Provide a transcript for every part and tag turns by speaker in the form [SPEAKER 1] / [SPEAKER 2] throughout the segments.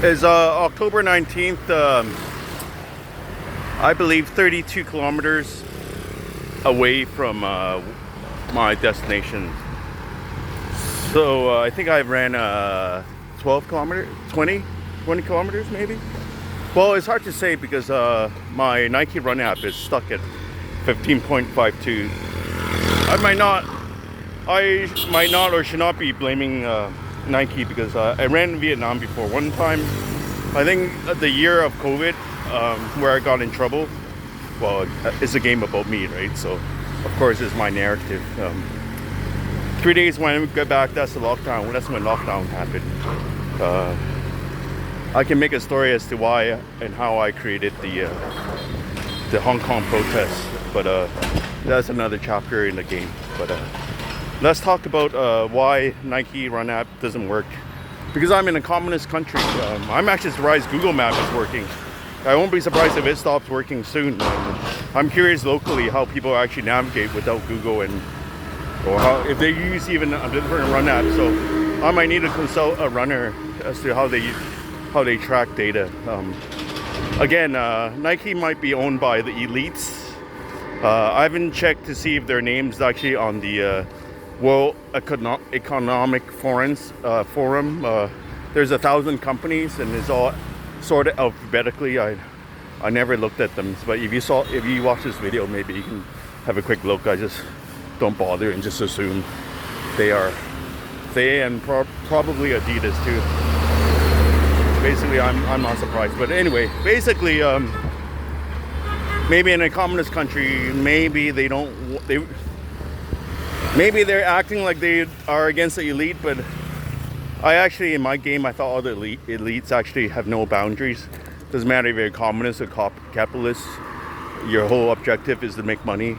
[SPEAKER 1] is October 19th, I believe 32 kilometers away from my destination. So I think I ran 12 kilometers, 20 kilometers maybe. Well, it's hard to say because my Nike Run app is stuck at 15.52. I might not or should not be blaming Nike because I ran in Vietnam before one time. I think the year of COVID, where I got in trouble. Well, it's a game about me, right? So, of course, it's my narrative. 3 days when I get back, that's the lockdown. That's when lockdown happened. I can make a story as to why and how I created the Hong Kong protests, but that's another chapter in the game. But let's talk about why Nike Run app doesn't work. Because I'm in a communist country. I'm actually surprised Google Maps is working. I won't be surprised if it stops working soon. I'm curious locally how people actually navigate without Google or how, if they use even a different run app. So I might need to consult a runner as to how they track data. Again, Nike might be owned by the elites. I haven't checked to see if their name's actually on the World Economic Forum. There's 1,000 companies and it's all sorted alphabetically. I never looked at them, but if you watch this video, maybe you can have a quick look. I just don't bother and just assume they and probably Adidas too. Basically, I'm not surprised. But anyway, basically, maybe in a communist country, maybe maybe they're acting like they are against the elite, but I actually, in my game, I thought all the elites actually have no boundaries. Doesn't matter if you're a communist or capitalist. Your whole objective is to make money.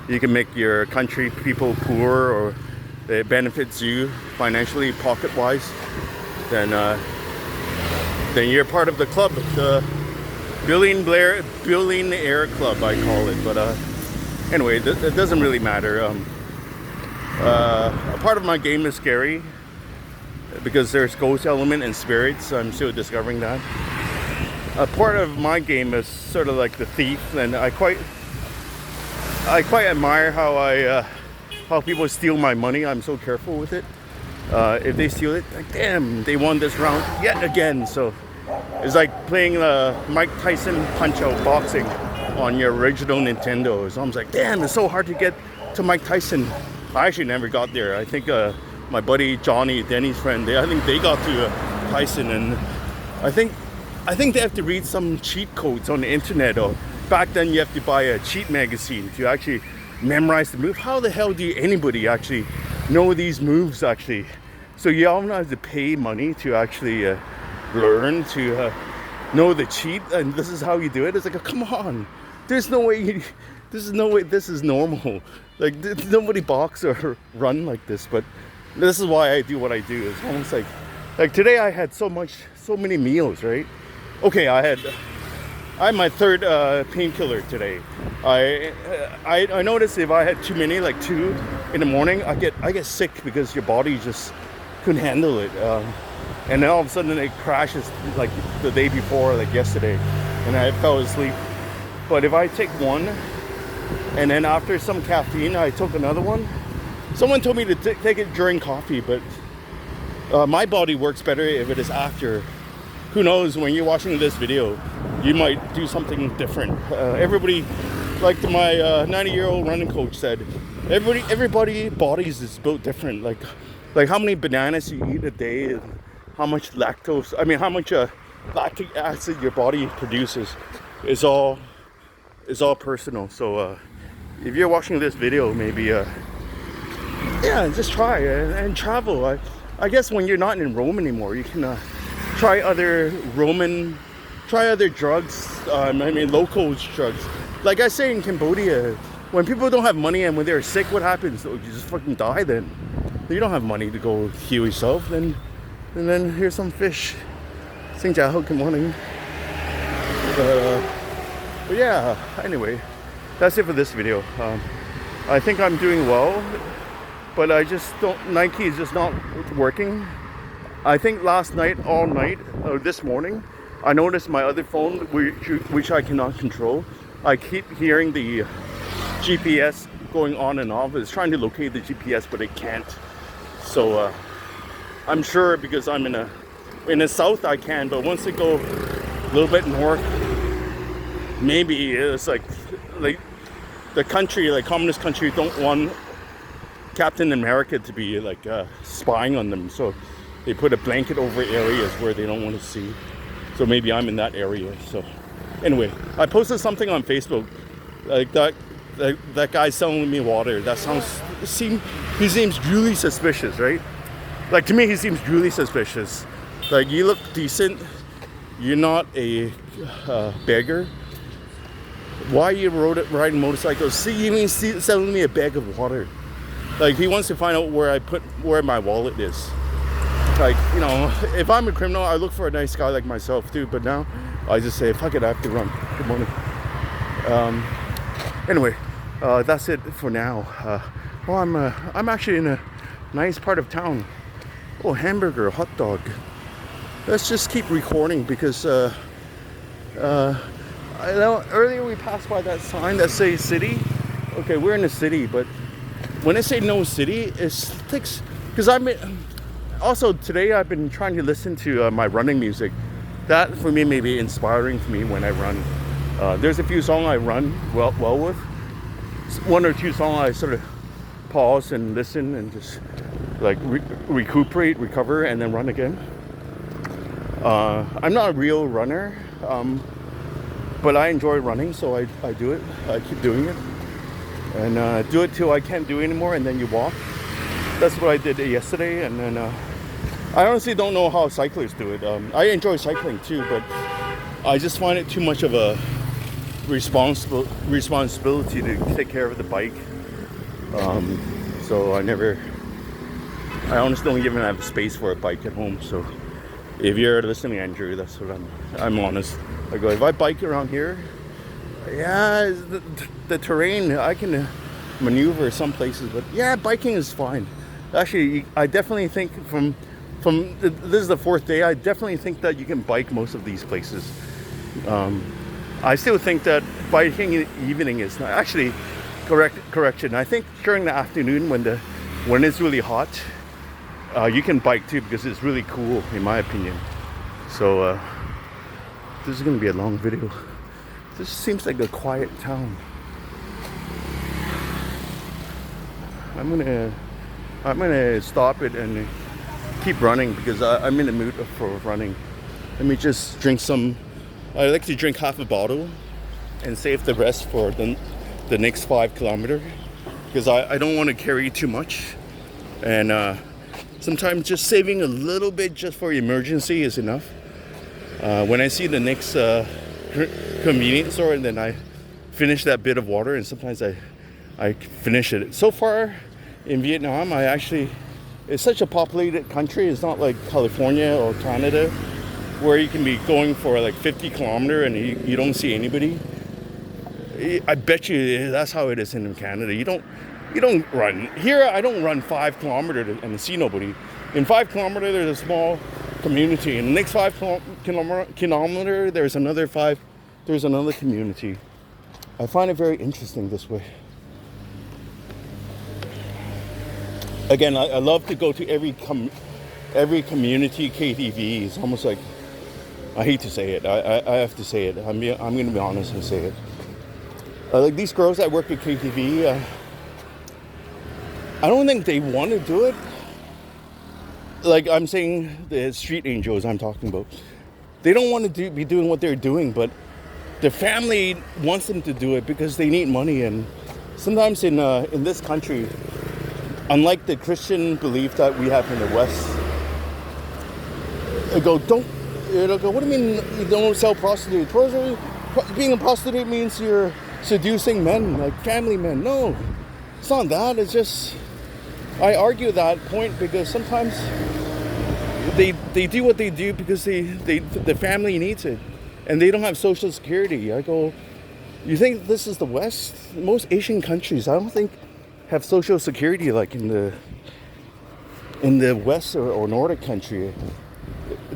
[SPEAKER 1] You can make your country people poor, or it benefits you financially, pocket-wise. Then you're part of the club, the billionaire club, I call it. But anyway, it doesn't really matter. A part of my game is scary because there's ghost element and spirits. I'm still discovering that. A part of my game is sort of like the thief, and I quite admire how people steal my money. I'm so careful with it. If they steal it, like, damn, they won this round yet again. So it's like playing Mike Tyson Punch-Out boxing on your original Nintendo. So I'm like, damn, it's so hard to get to Mike Tyson. I actually never got there. I think my buddy Johnny, Denny's friend, I think they got to Tyson, and I think they have to read some cheat codes on the internet, or back then you have to buy a cheat magazine to actually memorize the move. How the hell do anybody actually know these moves actually? So you all have to pay money to actually learn to know the cheat, and this is how you do it. It's like, oh, come on, there's no way this is normal. Like, nobody box or run like this. But this is why I do what I do. It's almost like today I had so many meals, right? Okay, I had my third painkiller today. I noticed if I had too many, like 2 in the morning, I get sick because your body just couldn't handle it. And then all of a sudden it crashes like the day before, like yesterday, and I fell asleep. But if I take one, and then after some caffeine, I took another one. Someone told me to take it during coffee, but my body works better if it is after. Who knows, when you're watching this video, you might do something different. Everybody, like my 90-year-old running coach said, everybody bodies is built different. Like how many bananas you eat a day, and how much how much lactic acid your body produces is all personal. So if you're watching this video, maybe just try and travel. I guess when you're not in Rome anymore, you can try other drugs. Local drugs. Like I say in Cambodia, when people don't have money and when they're sick, what happens? You just fucking die then. You don't have money to go heal yourself, and then here's some fish. Xin chào, good morning. But yeah, anyway, that's it for this video. I think I'm doing well, but I just don't, Nike is just not working. I think last night, all night, or this morning, I noticed my other phone, which I cannot control. I keep hearing the GPS going on and off. It's trying to locate the GPS, but it can't. So I'm sure because I'm in the south I can, but once I go a little bit north, maybe it's like the country, like communist country, don't want Captain America to be like spying on them, so they put a blanket over areas where they don't want to see. So maybe I'm in that area. So anyway, I posted something on Facebook, like that guy selling me water. That he seems really suspicious, right? Like, to me, he seems really suspicious. Like, you look decent, you're not a beggar. Why are you riding motorcycles? See, you mean selling me a bag of water? Like, he wants to find out where my wallet is. Like, you know, if I'm a criminal, I look for a nice guy like myself too. But now, I just say, fuck it, I have to run. Good morning. Anyway, that's it for now. I'm actually in a nice part of town. Oh, hamburger, hot dog. Let's just keep recording because I know earlier we passed by that sign that says city. Okay, we're in the city, but when I say no city, it's because also today I've been trying to listen to my running music. That for me may be inspiring for me when I run. There's a few songs I run well with. One or two songs I sort of pause and listen and just like recuperate, recover, and then run again. I'm not a real runner, but I enjoy running, so I do it. I keep doing it. And do it till I can't do it anymore, and then you walk. That's what I did yesterday, and then I honestly don't know how cyclists do it. I enjoy cycling too, but I just find it too much of a responsibility to take care of the bike. So I honestly don't even have space for a bike at home. So if you're listening, Andrew, that's what I'm honest. I go, if I bike around here, yeah, the terrain, I can maneuver some places, but yeah, biking is fine. Actually, I definitely think this is the fourth day, I definitely think that you can bike most of these places. I still think that biking in the evening is not, actually, correction. I think during the afternoon when it's really hot, you can bike too because it's really cool, in my opinion. So this is going to be a long video. This seems like a quiet town. I'm gonna stop it and keep running because I'm in the mood for running. Let me just drink some. I like to drink half a bottle and save the rest for the next 5 kilometers because I don't want to carry too much, and sometimes just saving a little bit just for emergency is enough. When I see the next convenience store, and then I finish that bit of water, and sometimes I finish it. So far in Vietnam, it's such a populated country. It's not like California or Canada where you can be going for like 50 kilometers and you don't see anybody. I bet you that's how it is in Canada. You don't run here. I don't run 5 kilometers and see nobody. In 5 kilometers, there's a small community. In the next 5 kilometers, there's another community. I find it very interesting this way. Again, I love to go to every community KTV. It's almost like, I hate to say it. I have to say it. I'm going to be honest and say it. Like these girls that work at KTV, I don't think they want to do it. Like I'm saying, the street angels I'm talking about. They don't want to be doing what they're doing, but their family wants them to do it because they need money. And sometimes in this country, unlike the Christian belief that we have in the West, they go, what do you mean you don't sell prostitutes? Being a prostitute means you're seducing men, like family men. No, it's not that. It's just, I argue that point because sometimes they do what they do because the family needs it. And they don't have social security. I go, you think this is the West? Most Asian countries, I don't think, have social security like in in the West or Nordic country.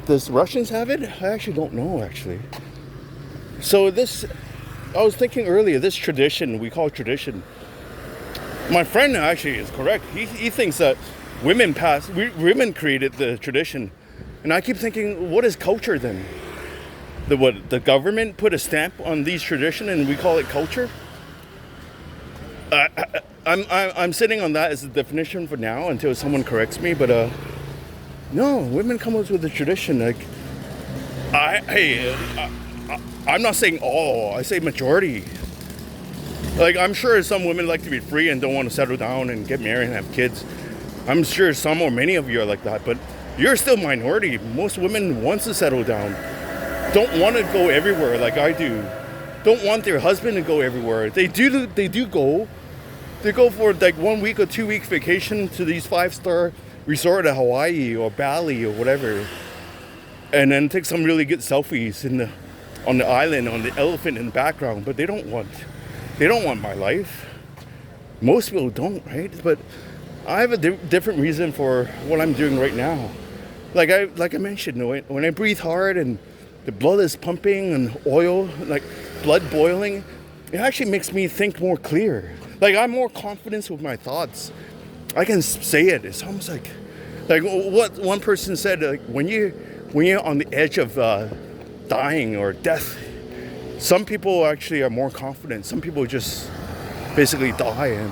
[SPEAKER 1] Does Russians have it? I actually don't know, actually. So this, I was thinking earlier, this tradition, we call it tradition. My friend actually is correct. He thinks that women created the tradition. And I keep thinking, what is culture then? The government put a stamp on these traditions and we call it culture? I'm sitting on that as the definition for now until someone corrects me, but no, women come up with the tradition. Like, I'm not saying all, I say majority. Like, I'm sure some women like to be free and don't want to settle down and get married and have kids. I'm sure some or many of you are like that, but you're still minority. Most women want to settle down, don't want to go everywhere like I do, don't want their husband to go everywhere. They do go. They go for like 1 week or 2 week vacation to these 5-star resort at Hawaii or Bali or whatever, and then take some really good selfies on the island, on the elephant in the background. But they don't want my life. Most people don't, right? But I have a different reason for what I'm doing right now. Like I mentioned, when I breathe hard and the blood is pumping and oil, like blood boiling, it actually makes me think more clear. Like, I'm more confident with my thoughts. I can say it. It's almost like what one person said, like, when you're on the edge of dying or death, some people actually are more confident. Some people just basically die, and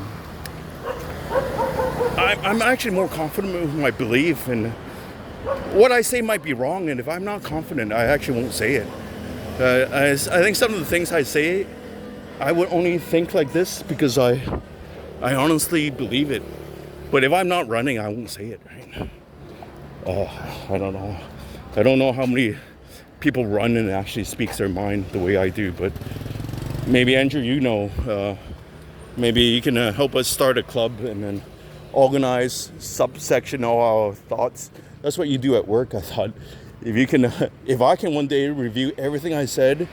[SPEAKER 1] I'm actually more confident with my belief, and what I say might be wrong, and if I'm not confident, I actually won't say it. I think some of the things I say, I would only think like this because I honestly believe it. But if I'm not running, I won't say it, right? I don't know. I don't know how many people run and actually speaks their mind the way I do, but maybe, Andrew, you know, maybe you can help us start a club and then organize subsection all our thoughts. That's what you do at work. I thought if I can one day review everything I said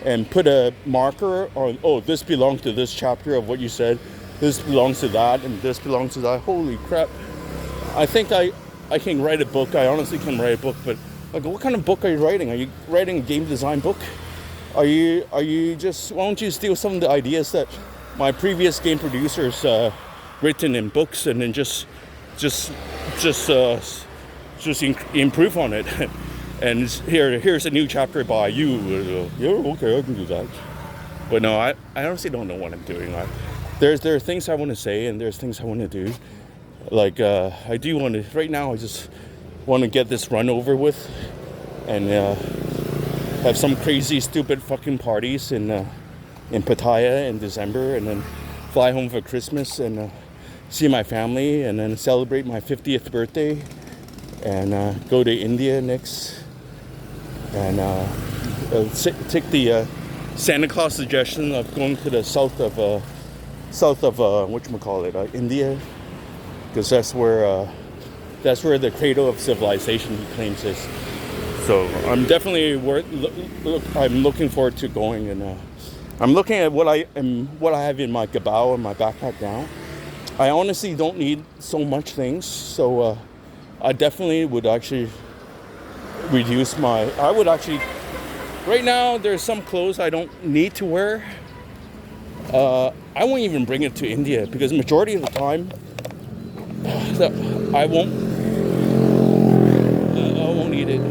[SPEAKER 1] and put a marker on, oh, this belongs to this chapter of what you said, this belongs to that, and this belongs to that. Holy crap. I think I can write a book. I honestly can write a book, but like, what kind of book are you writing? Are you writing a game design book? Are you just, why don't you steal some of the ideas that my previous game producers written in books and then just improve on it? And here's a new chapter by you. Yeah, okay, I can do that. But no, I honestly don't know what I'm doing. There are things I want to say and there's things I want to do. Like, I do want to, right now I just want to get this run over with and have some crazy stupid fucking parties in Pattaya in December, and then fly home for Christmas and see my family, and then celebrate my 50th birthday, and go to India next, and take the Santa Claus suggestion of going to the south of whatchamacallit, India, because that's where the cradle of civilization, he claims, is. So I'm definitely I'm looking forward to going, and I'm looking at what I have in my gabao and my backpack now. I honestly don't need so much things, so I definitely would actually reduce right now there's some clothes I don't need to wear. I won't even bring it to India because majority of the time I won't eat it.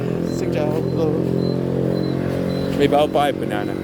[SPEAKER 1] Maybe I'll buy a banana.